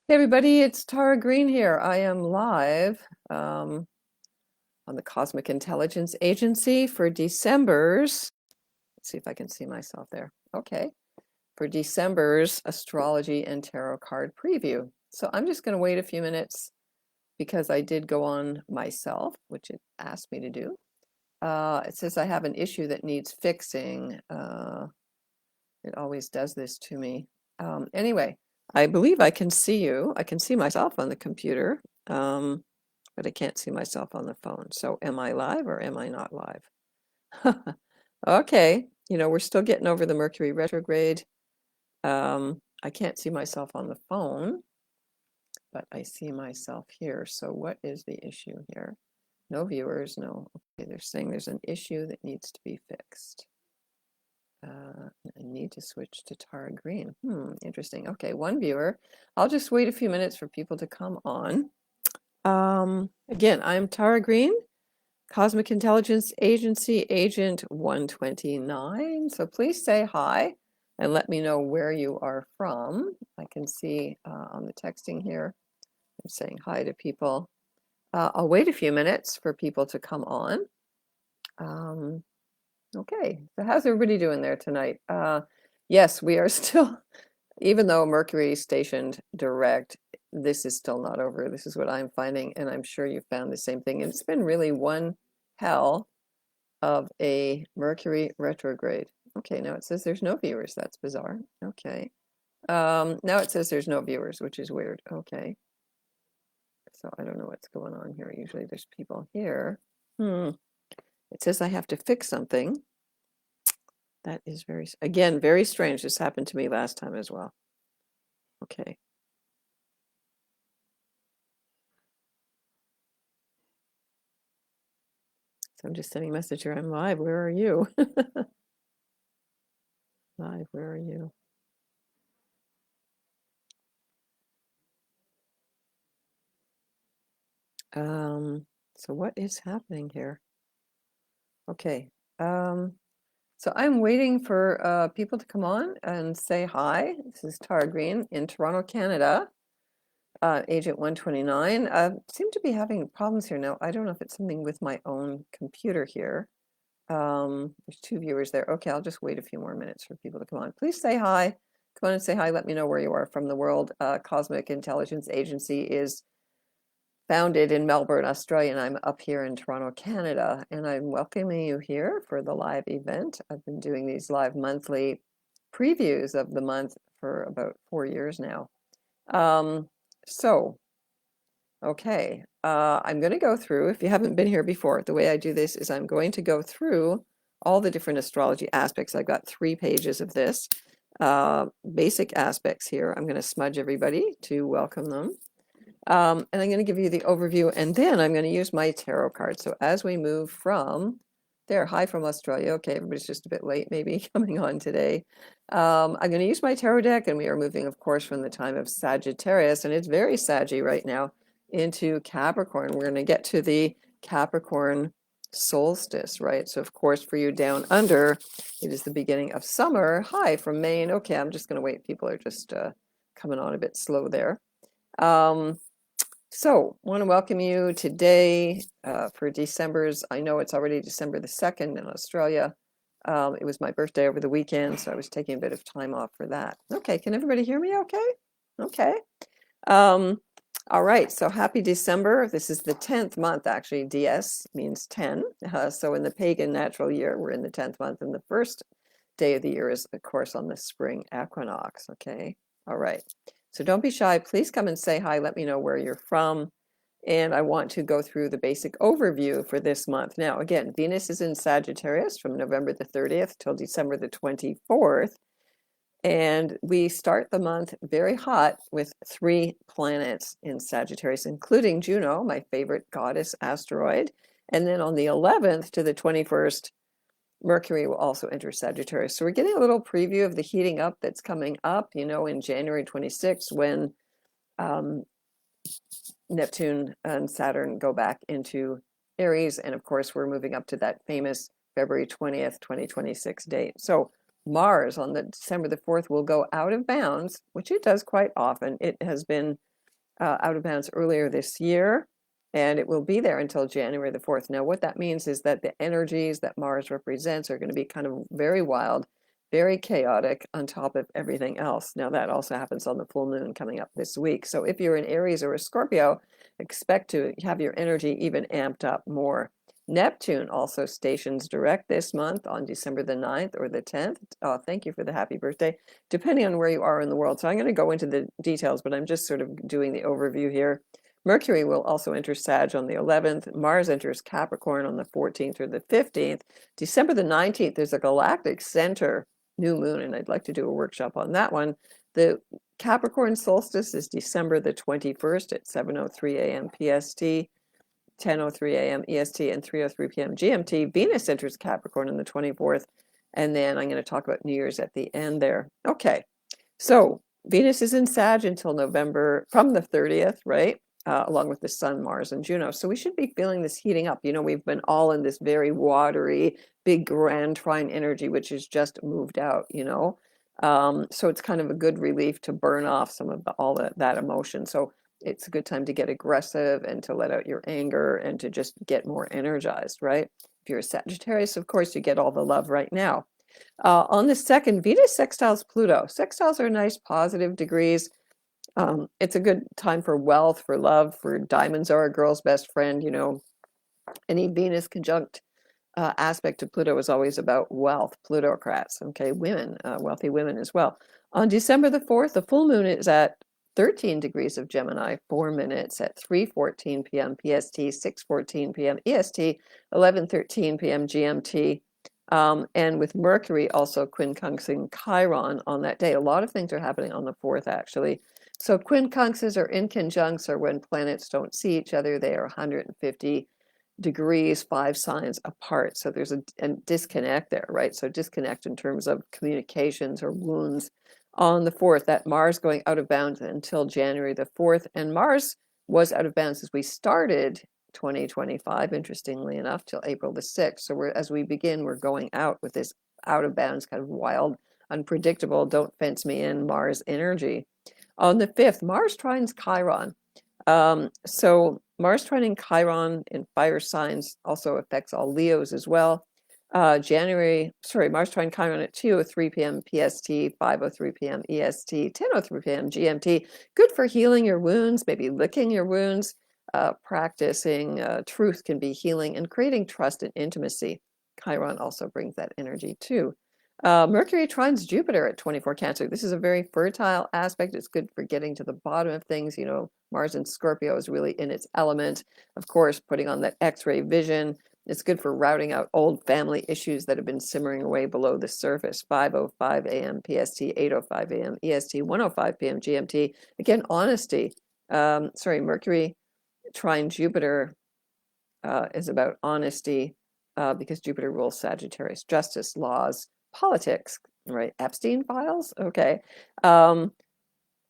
Hey everybody, it's Tara Green here. I am live on the Cosmic Intelligence Agency for December's, let's see if I can see myself there. Okay, for December's astrology and tarot card preview. So I'm just going to wait a few minutes because I did go on myself, which it asked me to do. It says I have an issue that needs fixing. It always does this to me. Anyway, I believe I can see you. I can see myself on the computer, but I can't see myself on the phone. So am I live or am I not live? Okay, we're still getting over the Mercury retrograde. I can't see myself on the phone, but I see myself here. So what is the issue here? No viewers, no. Okay, they're saying there's an issue that needs to be fixed. I need to switch to Tara Green. Interesting. Okay, one viewer. I'll just wait a few minutes for people to come on. Again, I'm Tara Green, Cosmic Intelligence Agency Agent 129. So please say hi and let me know where you are from. I can see on the texting here, I'm saying hi to people. I'll wait a few minutes for people to come on. Okay, so how's everybody doing there tonight? Yes, we are still, even though Mercury stationed direct, this is still not over. This is what I'm finding, and I'm sure you found the same thing. And it's been really one hell of a Mercury retrograde. Okay, now it says there's no viewers. That's bizarre. Okay. Now it says there's no viewers, which is weird. Okay. So I don't know what's going on here. Usually there's people here. It says I have to fix something. That is again, very strange. This happened to me last time as well. Okay. So I'm just sending a message here. I'm live. Where are you? Live, where are you? So what is happening here? Okay. So I'm waiting for people to come on and say hi. This is Tara Green in Toronto, Canada, Agent 129. Seem to be having problems here now. I don't know if it's something with my own computer here. There's two viewers there. Okay, I'll just wait a few more minutes for people to come on. Please say hi. Come on and say hi. Let me know where you are from the world. Cosmic Intelligence Agency is founded in Melbourne, Australia, and I'm up here in Toronto, Canada, and I'm welcoming you here for the live event. I've been doing these live monthly previews of the month for about 4 years now. Okay, I'm going to go through, if you haven't been here before, the way I do this is I'm going to go through all the different astrology aspects. I've got 3 pages of this, basic aspects here. I'm going to smudge everybody to welcome them. And I'm going to give you the overview, and then I'm going to use my tarot card. So as we move from there, hi from Australia. Okay, everybody's just a bit late maybe coming on today. I'm going to use my tarot deck, and we are moving, of course, from the time of Sagittarius, and it's very saggy right now, into Capricorn. We're going to get to the Capricorn solstice, right? So, of course, for you down under, it is the beginning of summer. Hi from Maine. Okay, I'm just going to wait. People are just coming on a bit slow there. So, want to welcome you today for December's. I know it's already December the 2nd in Australia. It was my birthday over the weekend, so I was taking a bit of time off for that. Okay, can everybody hear me okay? Okay. All right, so happy December. This is the 10th month, actually. DS means 10. So in the pagan natural year, we're in the 10th month, and the first day of the year is, of course, on the spring equinox. Okay. All right. So don't be shy. Please come and say hi. Let me know where you're from. And I want to go through the basic overview for this month. Now, again, Venus is in Sagittarius from November the 30th till December the 24th. And we start the month very hot with 3 planets in Sagittarius, including Juno, my favorite goddess asteroid. And then on the 11th to the 21st, Mercury will also enter Sagittarius. So we're getting a little preview of the heating up that's coming up, in January 26th when Neptune and Saturn go back into Aries. And of course, we're moving up to that famous February 20th, 2026 date. So Mars on the December the 4th will go out of bounds, which it does quite often. It has been out of bounds earlier this year, and it will be there until January the 4th. Now, what that means is that the energies that Mars represents are going to be kind of very wild, very chaotic on top of everything else. Now, that also happens on the full moon coming up this week. So if you're in Aries or a Scorpio, expect to have your energy even amped up more. Neptune also stations direct this month on December the 9th or the 10th. Oh, thank you for the happy birthday, depending on where you are in the world. So I'm going to go into the details, but I'm just sort of doing the overview here. Mercury will also enter Sag on the 11th. Mars enters Capricorn on the 14th or the 15th. December the 19th, there's a galactic center new moon, and I'd like to do a workshop on that one. The Capricorn solstice is December the 21st at 7:03 a.m. PST. 10:03 a.m. EST and 3:03 p.m. GMT. Venus enters Capricorn on the 24th, and then I'm going to talk about New Year's at the end there. Okay, so Venus is in Sag until November, from the 30th, right? Along with the Sun, Mars, and Juno. So we should be feeling this heating up. You know, we've been all in this very watery, big grand trine energy, which has just moved out, you know. So it's kind of a good relief to burn off some of all that emotion. So it's a good time to get aggressive and to let out your anger and to just get more energized, right? If you're a Sagittarius, of course, you get all the love right now. On the 2nd, Venus sextiles Pluto. Sextiles are nice, positive degrees. It's a good time for wealth, for love, for diamonds are a girl's best friend. You know, any Venus conjunct aspect to Pluto is always about wealth, plutocrats, okay, women, wealthy women as well. On December the 4th, the full moon is at 13 degrees of Gemini, 4 minutes at 3:14 p.m. PST, 6:14 p.m. EST, 11:13 p.m. GMT. And with Mercury also quincunxing Chiron on that day. A lot of things are happening on the 4th, actually. So quincunxes or inconjuncts are when planets don't see each other. They are 150 degrees, 5 signs apart. So there's a disconnect there, right? So disconnect in terms of communications or wounds. On the 4th, that Mars going out of bounds until January the 4th. And Mars was out of bounds as we started 2025, interestingly enough, till April the 6th. So as we begin, we're going out with this out of bounds, kind of wild, unpredictable, don't fence me in Mars energy. On the 5th, Mars trines Chiron. So Mars trining Chiron in fire signs also affects all Leos as well. Mars trine Chiron at 2:03 p.m. PST, 5:03 p.m. EST, 10:03 p.m. GMT. Good for healing your wounds, maybe licking your wounds. Practicing truth can be healing and creating trust and intimacy. Chiron also brings that energy too. Mercury trines Jupiter at 24 Cancer. This is a very fertile aspect. It's good for getting to the bottom of things. You know, Mars in Scorpio is really in its element. Of course, putting on that X-ray vision. It's good for routing out old family issues that have been simmering away below the surface. 5:05 a.m. PST, 8:05 a.m. EST, 1:05 p.m. GMT. Again, honesty. Mercury trine Jupiter is about honesty because Jupiter rules Sagittarius. Justice, laws, politics, right? Epstein files? Okay.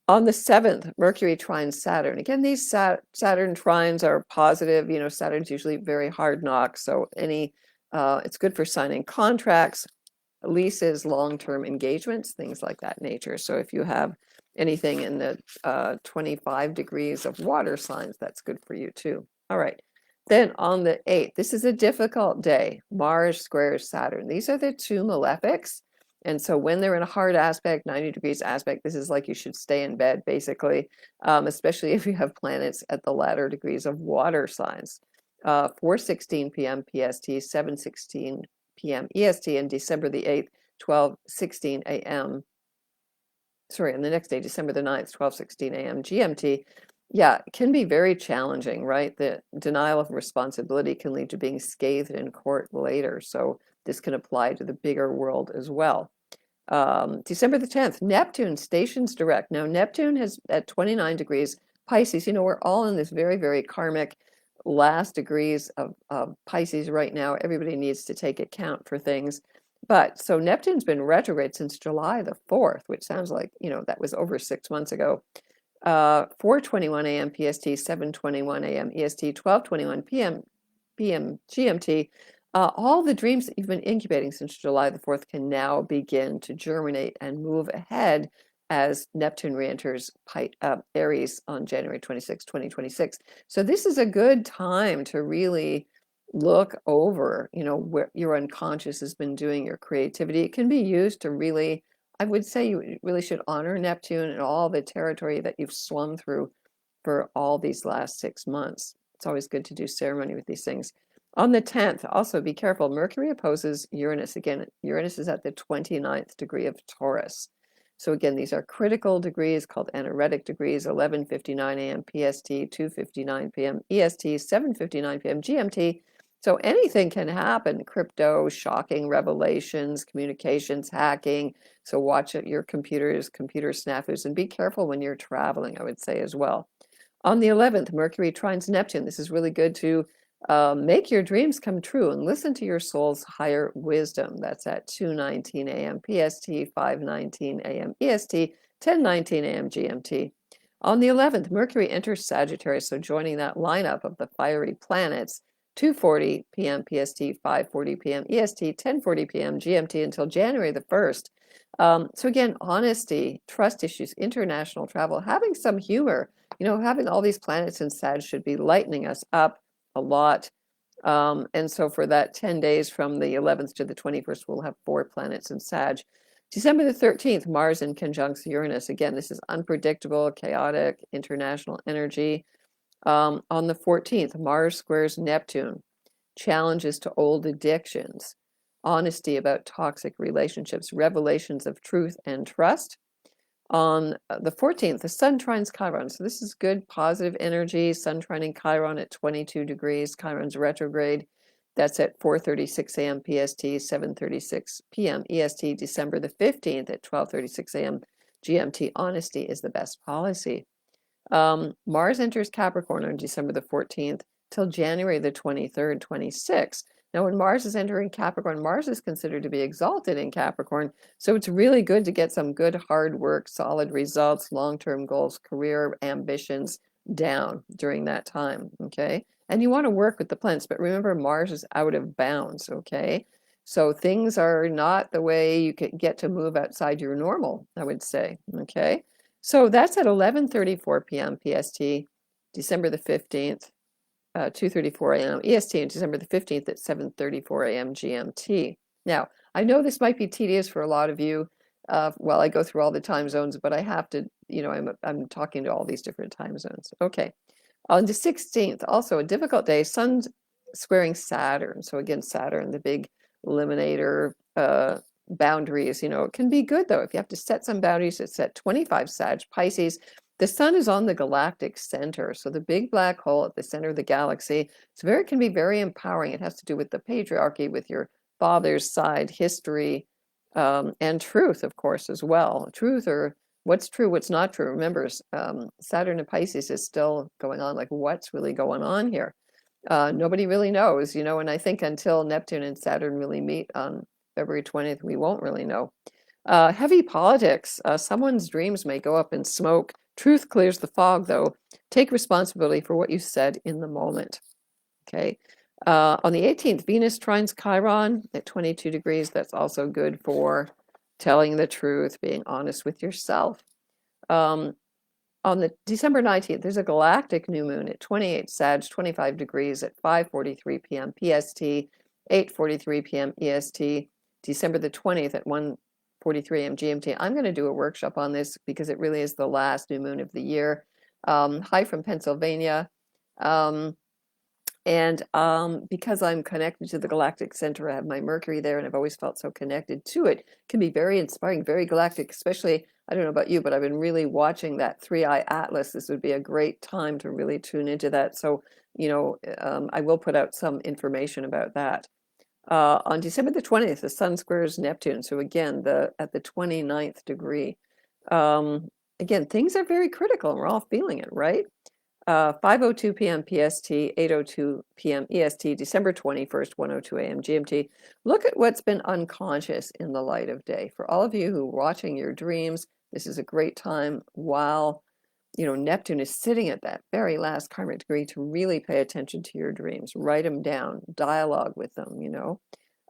On the 7th, Mercury trines Saturn. Again, these Saturn trines are positive. You know, Saturn's usually very hard knocks. So it's good for signing contracts, leases, long-term engagements, things like that nature. So if you have anything in the 25 degrees of water signs, that's good for you too. All right. Then on the 8th, this is a difficult day. Mars squares Saturn. These are the two malefics. And so when they're in a hard aspect, 90 degrees aspect, this is like you should stay in bed, basically, especially if you have planets at the latter degrees of water signs. 4:16 p.m. PST, 7:16 p.m. EST, and December the 8th, 12:16 a.m. And the next day, December the 9th, 12:16 a.m. GMT. Yeah, it can be very challenging, right? The denial of responsibility can lead to being scathed in court later. So this can apply to the bigger world as well. December the 10th, Neptune stations direct. Now, Neptune has at 29 degrees Pisces. You know, we're all in this very, very karmic last degrees of Pisces right now. Everybody needs to take account for things. But so Neptune's been retrograde since July the 4th, which sounds like, you know, that was over 6 months ago. 4:21 a.m. PST, 7:21 a.m. EST, 12:21 p.m. GMT. All the dreams that you've been incubating since July the 4th can now begin to germinate and move ahead as Neptune re-enters Aries on January 26, 2026. So this is a good time to really look over, where your unconscious has been doing, your creativity. It can be used to really, I would say you really should honor Neptune and all the territory that you've swum through for all these last 6 months. It's always good to do ceremony with these things. On the 10th, also be careful, Mercury opposes Uranus. Again, Uranus is at the 29th degree of Taurus. So again, these are critical degrees called anaretic degrees, 11:59 a.m. PST, 2:59 p.m. EST, 7:59 p.m. GMT. So anything can happen, crypto, shocking revelations, communications, hacking. So watch your computers, computer snafus, and be careful when you're traveling, I would say as well. On the 11th, Mercury trines Neptune. This is really good to make your dreams come true and listen to your soul's higher wisdom. That's at 2:19 a.m. PST, 5:19 a.m. EST, 10:19 a.m. GMT. On the 11th, Mercury enters Sagittarius, so joining that lineup of the fiery planets, 2:40 p.m. PST, 5:40 p.m. EST, 10:40 p.m. GMT until January the 1st. So again, honesty, trust issues, international travel, having some humor. Having all these planets in Sag should be lightening us up a lot. And so for that 10 days from the 11th to the 21st, we'll have 4 planets in Sag. December the 13th, Mars in conjunct Uranus. Again, this is unpredictable, chaotic, international energy. On the 14th, Mars squares Neptune. Challenges to old addictions. Honesty about toxic relationships. Revelations of truth and trust. On the 14th, the Sun trines Chiron. So this is good, positive energy. Sun trining Chiron at 22 degrees. Chiron's retrograde. That's at 4:36 a.m. PST, 7:36 p.m. EST, December the 15th at 12:36 a.m. GMT. Honesty is the best policy. Mars enters Capricorn on December the 14th till January the 23rd, 26. Now, when Mars is entering Capricorn, Mars is considered to be exalted in Capricorn. So it's really good to get some good hard work, solid results, long-term goals, career ambitions down during that time, okay? And you want to work with the planets, but remember, Mars is out of bounds, okay? So things are not the way you can get to move outside your normal, I would say, okay? So that's at 11:34 p.m. PST, December the 15th. 2:34 a.m. EST and December the 15th at 7:34 a.m. GMT. Now, I know this might be tedious for a lot of you while I go through all the time zones, but I have to, I'm talking to all these different time zones. Okay. On the 16th, also a difficult day, Sun's squaring Saturn. So again, Saturn, the big eliminator, boundaries, it can be good though. If you have to set some boundaries, it's at 25 Sag Pisces. The sun is on the galactic center, so the big black hole at the center of the galaxy. Can be very empowering. It has to do with the patriarchy, with your father's side, history, and truth, of course, as well. Truth, or what's true, what's not true. Remember, Saturn and Pisces is still going on. Like, what's really going on here? Nobody really knows, and I think until Neptune and Saturn really meet on February 20th, we won't really know. Heavy politics. Someone's dreams may go up in smoke. Truth clears the fog, though. Take responsibility for what you said in the moment. Okay. On the 18th, Venus trines Chiron at 22 degrees. That's also good for telling the truth, being honest with yourself. On the December 19th, there's a galactic new moon at 28 Sag, 25 degrees at 5:43 p.m. PST, 8:43 p.m. EST. December the 20th at 1:43 a.m. GMT. I'm going to do a workshop on this because it really is the last new moon of the year. Hi from Pennsylvania. Because I'm connected to the galactic center, I have my Mercury there, and I've always felt so connected to it. It can be very inspiring, very galactic, especially, I don't know about you, but I've been really watching that three-eye atlas. This would be a great time to really tune into that. So, I will put out some information about that. On December the 20th, the Sun squares Neptune. So again, at the 29th degree. Again, things are very critical, and we're all feeling it, right? 5:02 p.m. PST, 8:02 p.m. EST, December 21st, 1:02 a.m. GMT. Look at what's been unconscious in the light of day. For all of you who are watching your dreams, this is a great time while, Neptune is sitting at that very last karmic degree to really pay attention to your dreams. Write them down, dialogue with them,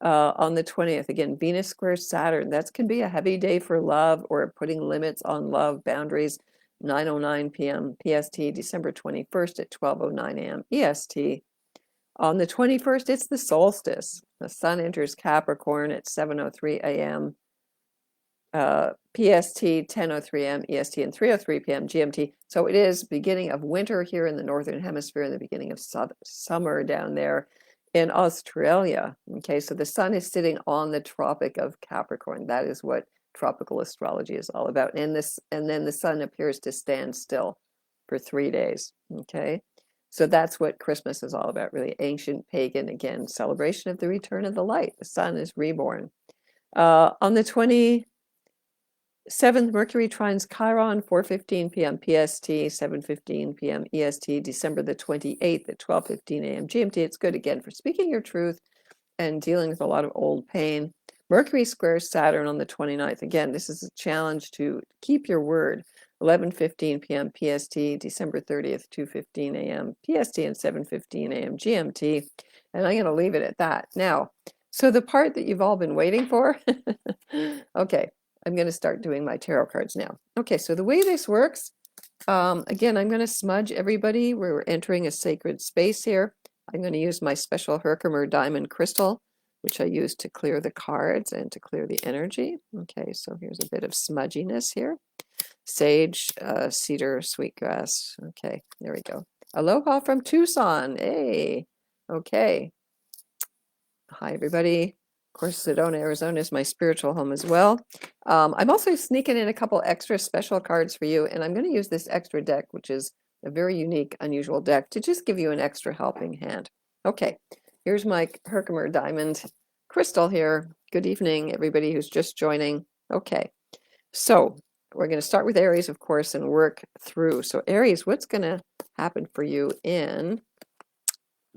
On the 20th, again, Venus squares Saturn. That can be a heavy day for love or putting limits on love boundaries. 9:09 p.m. PST, December 21st at 12:09 a.m. EST. On the 21st, it's the solstice. The sun enters Capricorn at 7:03 a.m. PST, 10:03 a.m. EST, and 3:03 p.m. GMT. So it is beginning of winter here in the Northern Hemisphere and the beginning of summer down there in Australia. Okay, so the sun is sitting on the Tropic of Capricorn. That is what tropical astrology is all about. And then the sun appears to stand still for 3 days. Okay, so that's what Christmas is all about, really ancient pagan, again, celebration of the return of the light. The sun is reborn. On the 27th, Mercury trines Chiron, 4:15 p.m. PST, 7:15 p.m. EST, December the 28th at 12:15 a.m. GMT. It's good, again, for speaking your truth and dealing with a lot of old pain. Mercury squares Saturn on the 29th. Again, this is a challenge to keep your word. 11:15 p.m. PST, December 30th, 2:15 a.m. PST, and 7:15 a.m. GMT. And I'm going to leave it at that. Now, so the part that you've all been waiting for. Okay, I'm going to start doing my tarot cards now. Okay, so the way this works, again, I'm going to smudge everybody. We're entering a sacred space here. I'm going to use my special Herkimer diamond crystal, which I use to clear the cards and to clear the energy. Okay, so here's a bit of smudginess here. Sage, cedar, sweetgrass. Okay, there we go. Aloha from Tucson. Hey, okay. Hi, everybody. Of course, Sedona, Arizona is my spiritual home as well. I'm also sneaking in a couple extra special cards for you, and I'm going to use this extra deck, which is a very unique, unusual deck, to just give you an extra helping hand. Okay, here's my Herkimer diamond crystal here. Good evening, everybody who's just joining. Okay, so we're going to start with Aries, of course, and work through. So Aries, what's going to happen for you in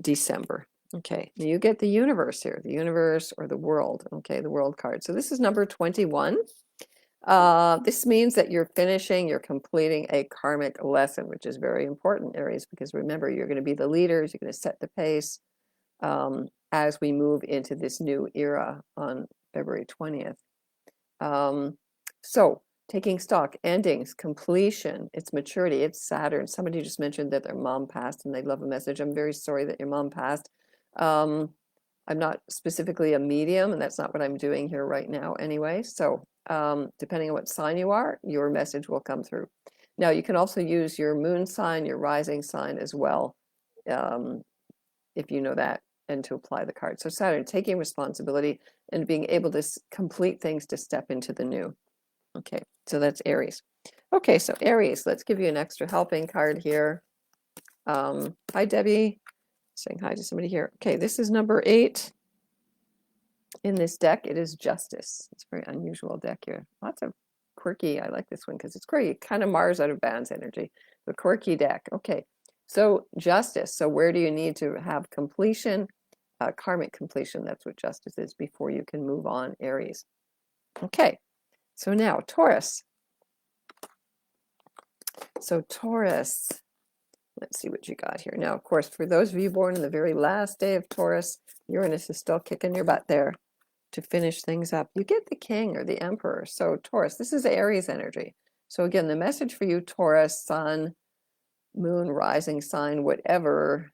December? Okay, you get the universe here, the universe or the world. Okay, the world card. So this is number 21. This means that you're completing a karmic lesson, which is very important, Aries, because remember, you're going to be the leaders, you're going to set the pace as we move into this new era on February 20th. So taking stock, endings, completion, it's maturity, it's Saturn. Somebody just mentioned that their mom passed and they'd love a message. I'm very sorry that your mom passed. I'm not specifically a medium, and that's not what I'm doing here right now anyway. So depending on what sign you are, your message will come through. Now, you can also use your moon sign, your rising sign as well, if you know that, and to apply the card. So Saturn, taking responsibility and being able to complete things to step into the new. Okay, so that's Aries. Okay, so Aries, let's give you an extra helping card here. Hi, Debbie. Saying hi to somebody here. Okay, this is number 8 in this deck. It is Justice. It's a very unusual deck here. Lots of quirky. I like this one because it's quirky. Kind of Mars out of bounds energy. The quirky deck. Okay, so Justice. So where do you need to have completion? Karmic completion. That's what Justice is before you can move on, Aries. Okay, so now Taurus. So Taurus. Let's see what you got here. Now, of course, for those of you born in the very last day of Taurus, Uranus is still kicking your butt there to finish things up. You get the King or the Emperor. So Taurus, this is Aries energy. So again, the message for you, Taurus, Sun, Moon, rising sign, whatever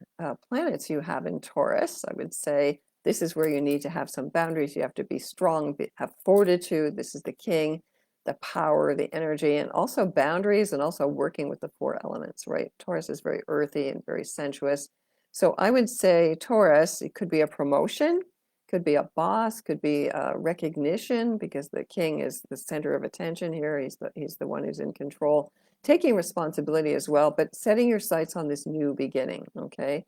planets you have in Taurus, I would say this is where you need to have some boundaries. You have to be strong, have fortitude. This is the King. The power, the energy, and also boundaries, and also working with the 4 elements, right? Taurus is very earthy and very sensuous. So I would say Taurus, it could be a promotion, could be a boss, could be a recognition, because the King is the center of attention here. He's the one who's in control, taking responsibility as well, but setting your sights on this new beginning, okay?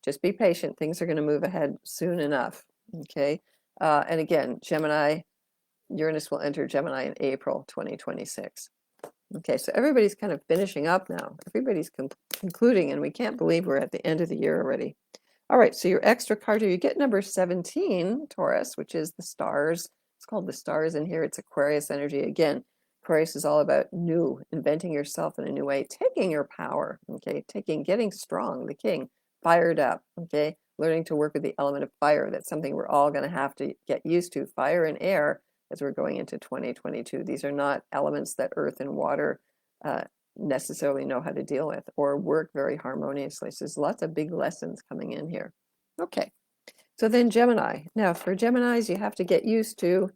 Just be patient. Things are going to move ahead soon enough, okay? And again, Gemini, Uranus will enter Gemini in April 2026. Okay, so everybody's kind of finishing up now. Everybody's concluding, and we can't believe we're at the end of the year already. All right, so your extra card here, you get number 17, Taurus, which is the stars. It's called the stars in here. It's Aquarius energy. Again, Aquarius is all about new, inventing yourself in a new way, taking your power, okay, getting strong, the King, fired up, okay, learning to work with the element of fire. That's something we're all going to have to get used to, fire and air, as we're going into 2022. These are not elements that earth and water necessarily know how to deal with or work very harmoniously. So there's lots of big lessons coming in here. Okay, so then Gemini. Now for Geminis, you have to get used to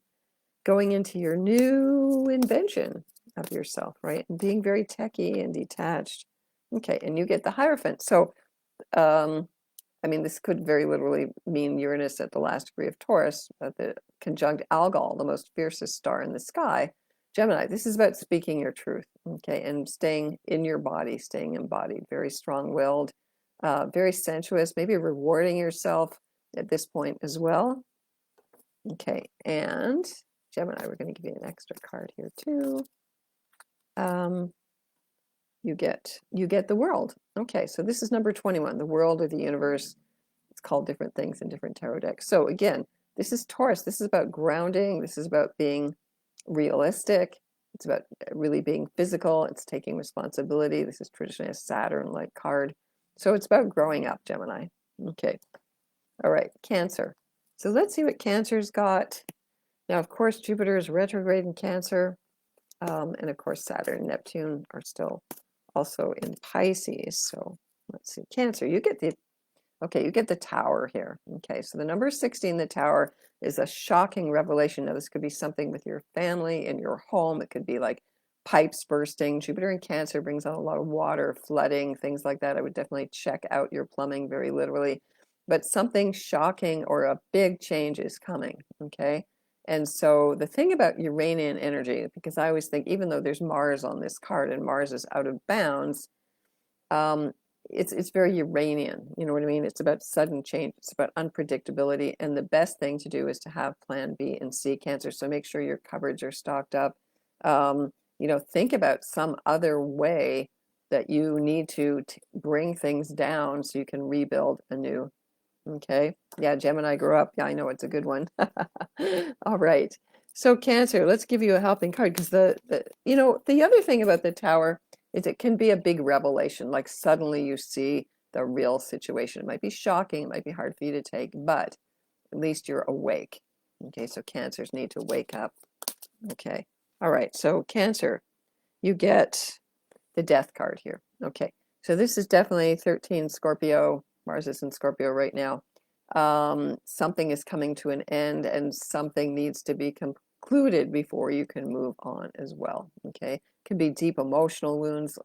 going into your new invention of yourself, right? And being very techy and detached. Okay, and you get the Hierophant. So, I mean, this could very literally mean Uranus at the last degree of Taurus, the conjunct Algol, the most fiercest star in the sky. Gemini, this is about speaking your truth, okay, and staying in your body, staying embodied, very strong-willed, very sensuous, maybe rewarding yourself at this point as well. Okay, and Gemini, we're going to give you an extra card here too. You get the world. Okay, so this is number 21, the world or the universe. It's called different things in different tarot decks. So again, this is Taurus. This is about grounding. This is about being realistic. It's about really being physical. It's taking responsibility. This is traditionally a Saturn-like card. So it's about growing up, Gemini. Okay. All right, Cancer. So let's see what Cancer's got. Now, of course, Jupiter is retrograde in Cancer. And of course, Saturn and Neptune are still also in Pisces. So let's see, Cancer, you get the Tower here. Okay, so the number 16, the Tower, is a shocking revelation. Now, this could be something with your family in your home. It could be like pipes bursting. Jupiter in Cancer brings on a lot of water, flooding, things like that. I would definitely check out your plumbing very literally. But something shocking or a big change is coming, okay? And so the thing about Uranian energy, because I always think, even though there's Mars on this card and Mars is out of bounds, it's very Uranian, you know what I mean? It's about sudden change, it's about unpredictability, and the best thing to do is to have plan B and C, Cancer. So make sure your cupboards are stocked up. You know, think about some other way that you need to bring things down so you can rebuild anew. Okay. Yeah, Gemini grew up. Yeah, I know it's a good one. All right. So Cancer, let's give you a helping card because the other thing about the Tower is it can be a big revelation. Like suddenly you see the real situation. It might be shocking, it might be hard for you to take, but at least you're awake. Okay, so Cancers need to wake up. Okay. All right. So Cancer, you get the Death card here. Okay. So this is definitely 13 Scorpio. Mars is in Scorpio right now. Something is coming to an end and something needs to be concluded before you can move on as well. Okay. Can be deep emotional wounds,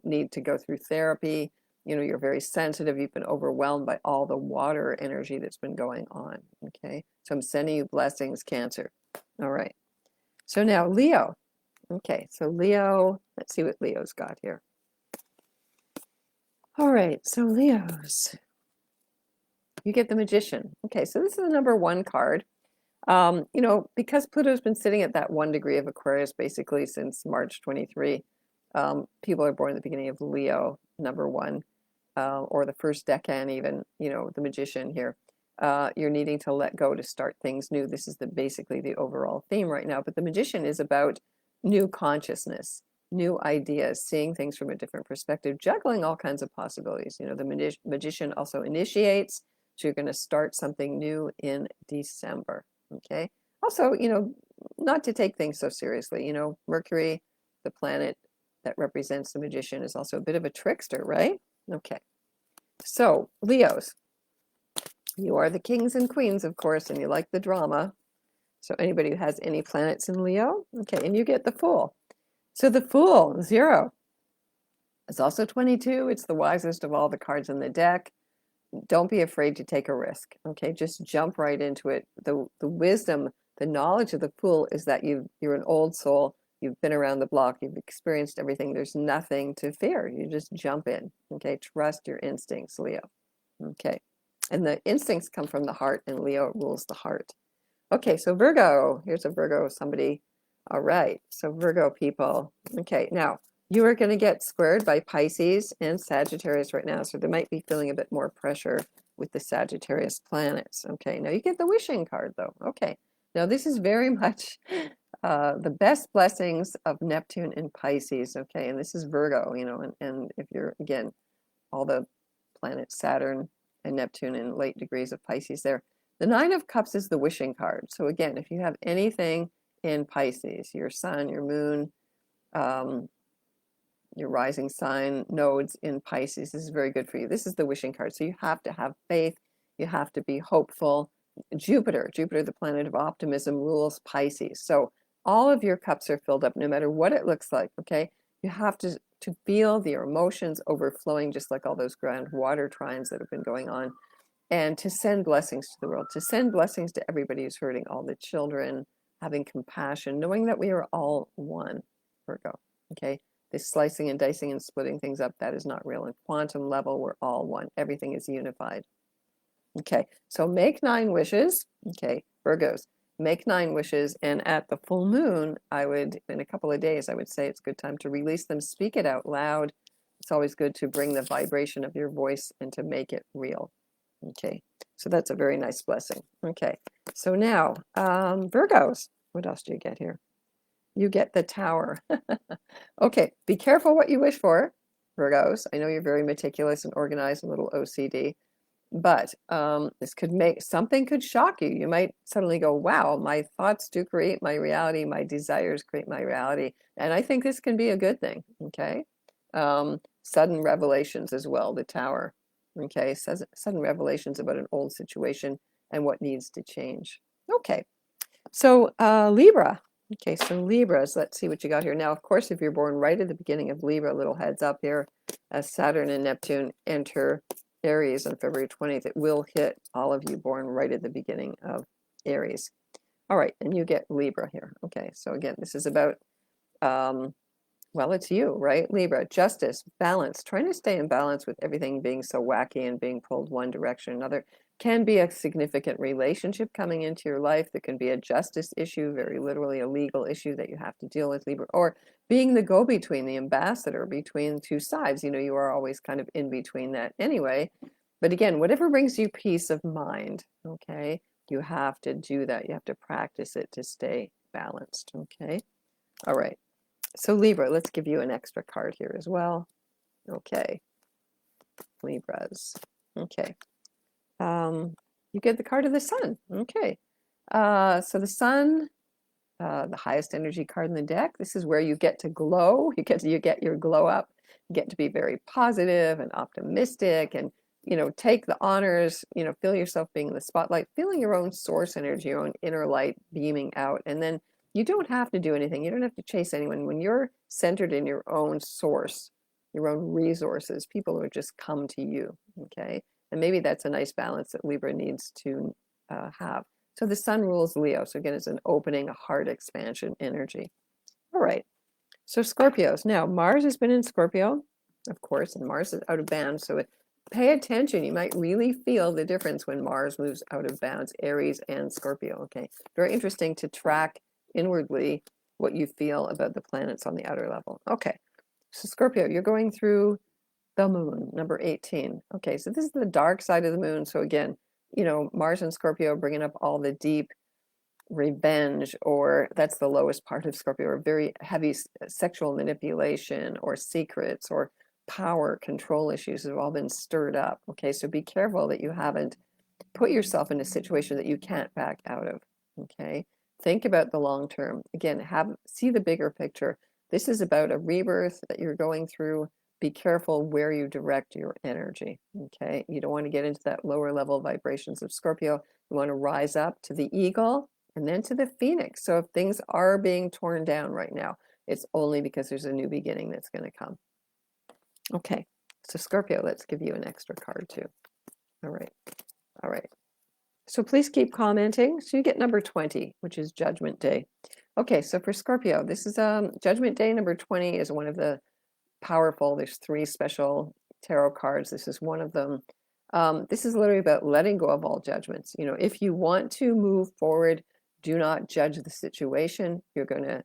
need to go through therapy. You know, you're very sensitive. You've been overwhelmed by all the water energy that's been going on. Okay. So I'm sending you blessings, Cancer. All right. So now Leo. Okay. So Leo, let's see what Leo's got here. All right, so Leos, you get the Magician. Okay, so this is the number 1 card. You know, because Pluto's been sitting at that 1 degree of Aquarius basically since March 23, people are born at the beginning of Leo, number 1, or the first decan even, you know, the Magician here. You're needing to let go to start things new. This is basically the overall theme right now, but the Magician is about new consciousness, new ideas, seeing things from a different perspective, juggling all kinds of possibilities. You know, the Magician also initiates, so you're going to start something new in December. Okay. Also, you know, not to take things so seriously. You know, Mercury, the planet that represents the Magician, is also a bit of a trickster, right? Okay. So, Leos, you are the kings and queens, of course, and you like the drama. So anybody who has any planets in Leo, okay, and you get the Fool. So the Fool, 0. It's also 22. It's the wisest of all the cards in the deck. Don't be afraid to take a risk, okay? Just jump right into it. The wisdom, the knowledge of the Fool is that you're an old soul. You've been around the block. You've experienced everything. There's nothing to fear. You just jump in, okay? Trust your instincts, Leo, okay? And the instincts come from the heart, and Leo rules the heart. Okay, so Virgo, here's a Virgo somebody. All right, so Virgo people. Okay, now you are going to get squared by Pisces and Sagittarius right now, so they might be feeling a bit more pressure with the Sagittarius planets. Okay, now you get the wishing card though. Okay, now this is very much the best blessings of Neptune in Pisces. Okay, and this is Virgo, you know, and if you're, again, all the planets, Saturn, and Neptune in late degrees of Pisces there. The Nine of Cups is the wishing card. So again, if you have anything in Pisces, your sun, your moon, your rising sign nodes in Pisces, this is very good for you. This is the wishing card. So you have to have faith. You have to be hopeful. Jupiter, the planet of optimism, rules Pisces. So all of your cups are filled up, no matter what it looks like, okay? You have to feel your emotions overflowing, just like all those grand water trines that have been going on, and to send blessings to the world, to send blessings to everybody who's hurting, all the children, having compassion, knowing that we are all one, Virgo, okay? This slicing and dicing and splitting things up, that is not real. In quantum level, we're all one. Everything is unified. Okay, so make 9 wishes. Okay, Virgos, make 9 wishes. And at the full moon, I would, in a couple of days, I would say it's a good time to release them, speak it out loud. It's always good to bring the vibration of your voice and to make it real. Okay, so that's a very nice blessing. Okay, so now, Virgos, what else do you get here? You get the Tower. Okay, be careful what you wish for, Virgos. I know you're very meticulous and organized and a little OCD, but this could make, something could shock you. You might suddenly go, wow, my thoughts do create my reality, my desires create my reality. And I think this can be a good thing, okay? Sudden revelations as well, the Tower. Okay, sudden revelations about an old situation and what needs to change. Okay, so Libra. Okay, so Libras, let's see what you got here. Now, of course, if you're born right at the beginning of Libra, little heads up here, as Saturn and Neptune enter Aries on February 20th, it will hit all of you born right at the beginning of Aries. All right, and you get Libra here. Okay, so again, this is about well, it's you, right? Libra, justice, balance, trying to stay in balance with everything being so wacky and being pulled one direction or another. Can be a significant relationship coming into your life. That can be a justice issue, very literally a legal issue that you have to deal with, Libra, or being the go-between, the ambassador between two sides. You know, you are always kind of in between that anyway. But again, whatever brings you peace of mind, okay, you have to do that. You have to practice it to stay balanced, okay? All right. So Libra, let's give you an extra card here as well. Okay, Libras. Okay, you get the card of the Sun. Okay, so the Sun, the highest energy card in the deck. This is where you get to glow. You get your glow up. You get to be very positive and optimistic, and take the honors. Feel yourself being in the spotlight, feeling your own source energy, your own inner light beaming out, and then you don't have to do anything. You don't have to chase anyone. When you're centered in your own source, your own resources, people will just come to you, okay? And maybe that's a nice balance that Libra needs to have. So the Sun rules Leo. So again, it's an opening, a heart expansion energy. All right. So Scorpios. Now, Mars has been in Scorpio, of course, and Mars is out of bounds. So pay attention. You might really feel the difference when Mars moves out of bounds, Aries and Scorpio, okay? Very interesting to track inwardly what you feel about the planets on the outer level. Okay, so Scorpio, you're going through the moon, number 18. Okay, so this is the dark side of the moon. So again, Mars and Scorpio bringing up all the deep revenge, or that's the lowest part of Scorpio, or very heavy sexual manipulation or secrets or power control issues have all been stirred up. Okay, so be careful that you haven't put yourself in a situation that you can't back out of. Okay, think about the long term. Again, see the bigger picture. This is about a rebirth that you're going through. Be careful where you direct your energy. Okay, you don't want to get into that lower level vibrations of Scorpio. You want to rise up to the eagle and then to the phoenix. So if things are being torn down right now, it's only because there's a new beginning that's going to come. Okay, so Scorpio, let's give you an extra card too. All right, all right. So please keep commenting. So you get number 20, which is Judgment Day. Okay, so for Scorpio, this is Judgment Day number 20 is one of the powerful, there's 3 special tarot cards. This is one of them. This is literally about letting go of all judgments. If you want to move forward, do not judge the situation. You're going to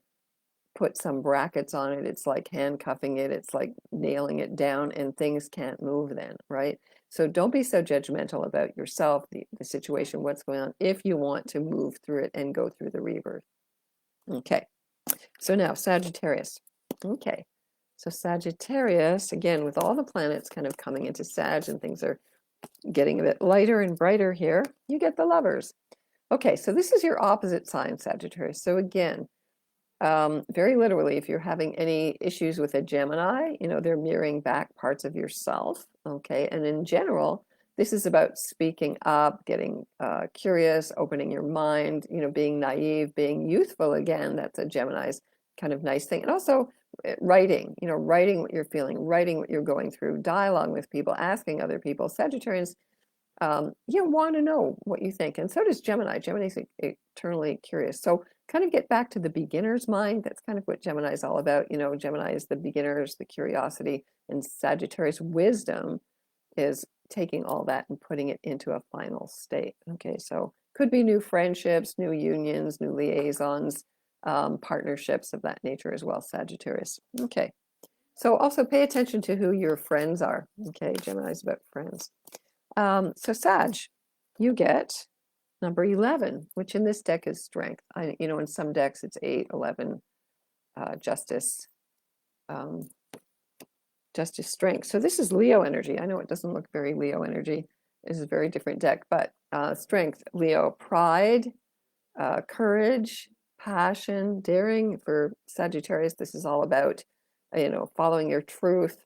put some brackets on it. It's like handcuffing it. It's like nailing it down, and things can't move then, right? So don't be so judgmental about yourself, the situation, what's going on, if you want to move through it and go through the rebirth. Okay, so now Sagittarius. Okay, so Sagittarius, again, with all the planets kind of coming into Sag and things are getting a bit lighter and brighter here, you get the Lovers. Okay, so this is your opposite sign, Sagittarius. So again, very literally, if you're having any issues with a Gemini, they're mirroring back parts of yourself. Okay, and in general, this is about speaking up, getting curious, opening your mind, being naive, being youthful again. That's a Gemini's kind of nice thing. And also writing, writing what you're feeling, writing what you're going through, dialogue with people, asking other people. Sagittarians, you want to know what you think. And so does Gemini. Gemini's eternally curious. So kind of get back to the beginner's mind. That's kind of what Gemini is all about. Gemini is the beginners, the curiosity, and Sagittarius wisdom is taking all that and putting it into a final state. Okay, so could be new friendships, new unions, new liaisons, partnerships of that nature as well, Sagittarius. Okay, so also pay attention to who your friends are. Okay, Gemini is about friends. So Sag, you get number 11, which in this deck is strength. In some decks it's 8, 11, justice, justice, strength. So this is Leo energy. I know it doesn't look very Leo energy. This is a very different deck, but strength, Leo, pride, courage, passion, daring. For Sagittarius, this is all about, following your truth,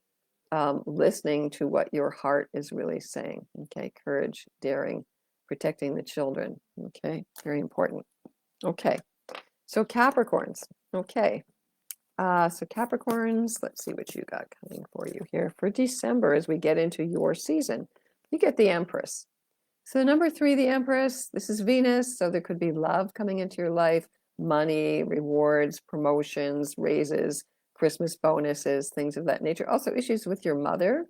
listening to what your heart is really saying. Okay, courage, daring, protecting the children. Okay, very important. Okay, so Capricorns. Okay, so Capricorns, let's see what you got coming for you here for December as we get into your season. You get the Empress. So number 3, the Empress, this is Venus, so there could be love coming into your life, money, rewards, promotions, raises, Christmas bonuses, things of that nature. Also issues with your mother.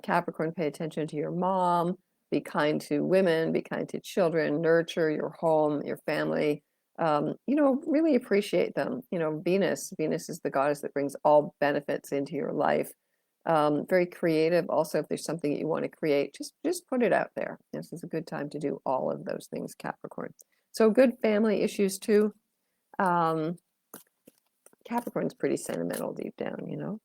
Capricorn, pay attention to your mom, be kind to women, be kind to children, nurture your home, your family, really appreciate them. Venus is the goddess that brings all benefits into your life. Very creative. Also, if there's something that you want to create, just put it out there. This is a good time to do all of those things, Capricorn. So good family issues too. Capricorn's pretty sentimental deep down.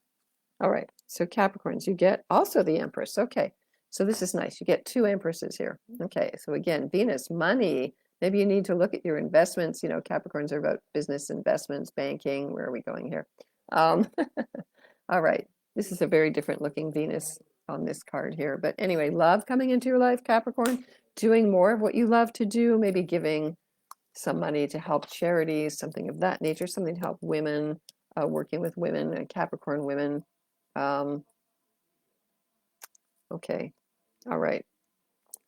All right, so Capricorns, you get also the Empress. Okay, so this is nice. You get 2 Empresses here. Okay, so again, Venus, money. Maybe you need to look at your investments. Capricorns are about business, investments, banking. Where are we going here? All right, this is a very different looking Venus on this card here. But anyway, love coming into your life, Capricorn, doing more of what you love to do, maybe giving some money to help charities, something of that nature, something to help women, working with women, Capricorn women. Okay, all right.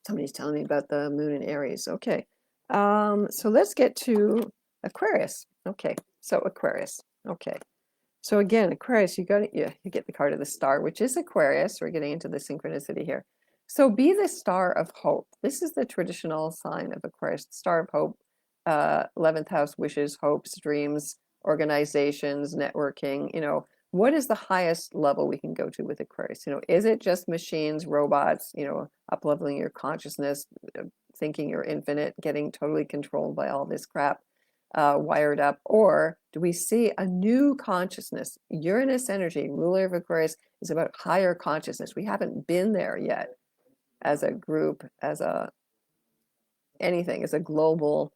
Somebody's telling me about the moon in Aries. Okay, so let's get to Aquarius. Okay, so Aquarius. Okay, so again, Aquarius, you get the card of the star, which is Aquarius. We're getting into the synchronicity here. So be the star of hope. This is the traditional sign of Aquarius, star of hope. 11th house, wishes, hopes, dreams, organizations, networking. What is the highest level we can go to with Aquarius? Is it just machines, robots, up-leveling your consciousness, thinking you're infinite, getting totally controlled by all this crap, wired up? Or do we see a new consciousness? Uranus energy, ruler of Aquarius, is about higher consciousness. We haven't been there yet as a group, as a global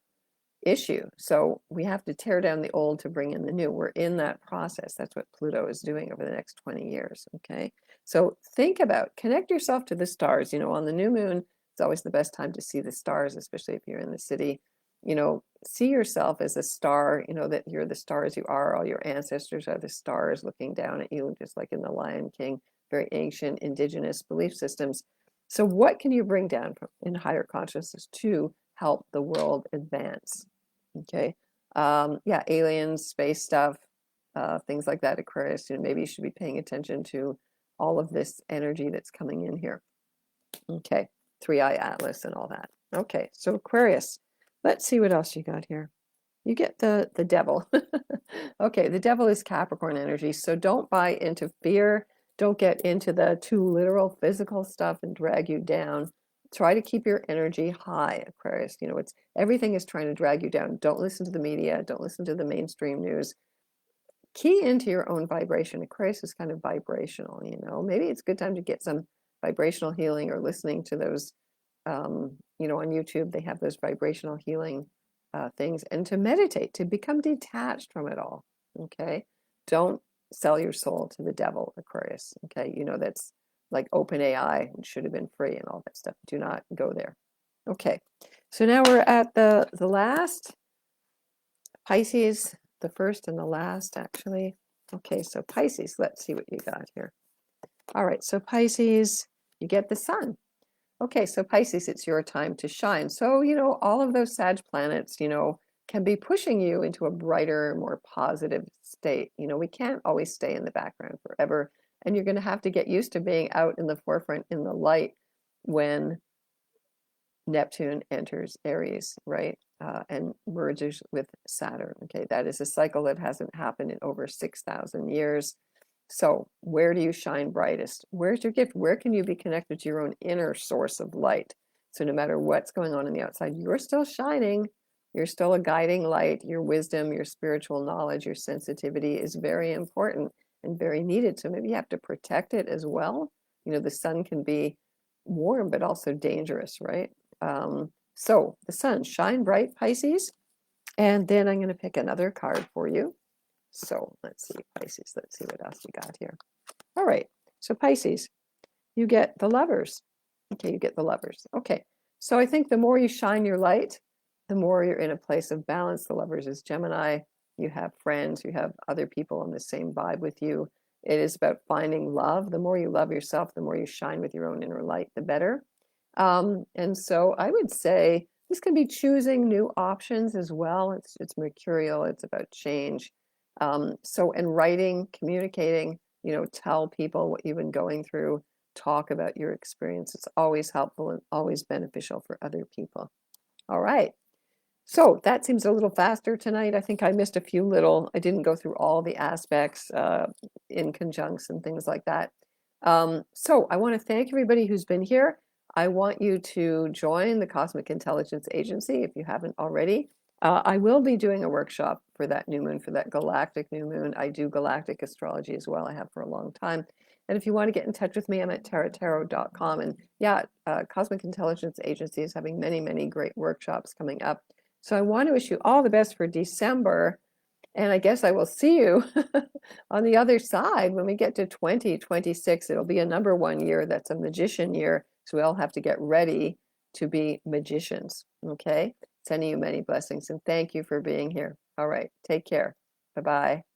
issue. So we have to tear down the old to bring in the new. We're in that process. That's what Pluto is doing over the next 20 years. Okay. So connect yourself to the stars. On the new moon, it's always the best time to see the stars, especially if you're in the city. See yourself as a star, that you're the stars you are. All your ancestors are the stars looking down at you, just like in The Lion King, very ancient indigenous belief systems. So what can you bring down in higher consciousness to help the world advance? Okay. Aliens, space stuff, things like that, Aquarius. Maybe you should be paying attention to all of this energy that's coming in here. Okay. 3i Atlas and all that. Okay. So Aquarius, let's see what else you got here. You get the devil. Okay. The devil is Capricorn energy. So don't buy into fear. Don't get into the too literal physical stuff and drag you down. Try to keep your energy high, Aquarius. Everything is trying to drag you down. Don't listen to the media. Don't listen to the mainstream news. Key into your own vibration. Aquarius is kind of vibrational, Maybe it's a good time to get some vibrational healing or listening to those, you know, on YouTube, they have those vibrational healing things, and to meditate, to become detached from it all. Okay. Don't sell your soul to the devil, Aquarius. Okay. You know, that's like OpenAI, which should have been free and all that stuff. Do not go there. Okay. So now we're at the last Pisces, the first and the last, actually. Okay, so Pisces, let's see what you got here. All right, so Pisces, you get the sun. Okay, so Pisces, it's your time to shine. So, you know, all of those Sag planets, you know, can be pushing you into a brighter, more positive state. You know, we can't always stay in the background forever. And you're going to have to get used to being out in the forefront in the light when Neptune enters Aries, right? And merges with Saturn. Okay, that is a cycle that hasn't happened in over 6,000 years. So, where do you shine brightest? Where's your gift? Where can you be connected to your own inner source of light? So, no matter what's going on the outside, you're still shining. You're still a guiding light. Your wisdom, your spiritual knowledge, your sensitivity is very important and very needed. So, maybe you have to protect it as well. You know, the sun can be warm, but also dangerous, right? So the sun, shine bright, Pisces. And then I'm going to pick another card for you. So let's see, Pisces. Let's see what else you got here. All right. So Pisces, you get the Lovers. Okay, you get the Lovers. Okay. So I think the more you shine your light, the more you're in a place of balance. The Lovers is Gemini. You have friends, you have other people on the same vibe with you. It is about finding love. The more you love yourself, the more you shine with your own inner light, the better. And so I would say this can be choosing new options as well. It's mercurial. It's about change. So in writing, communicating, you know, tell people what you've been going through. Talk about your experience. It's always helpful and always beneficial for other people. All right. So that seems a little faster tonight. I think I missed a few little, I didn't go through all the aspects in conjuncts and things like that. So I want to thank everybody who's been here. I want you to join the Cosmic Intelligence Agency if you haven't already. I will be doing a workshop for that new moon, for that galactic new moon. I do galactic astrology as well. I have for a long time. And if you want to get in touch with me, I'm at tarottarot.com. And yeah, Cosmic Intelligence Agency is having many, many great workshops coming up. So I want to wish you all the best for December. And I guess I will see you on the other side when we get to 2026. It'll be a #1 year. That's a magician year. So we all have to get ready to be magicians. Okay. Sending you many blessings and thank you for being here. All right. Take care. Bye bye.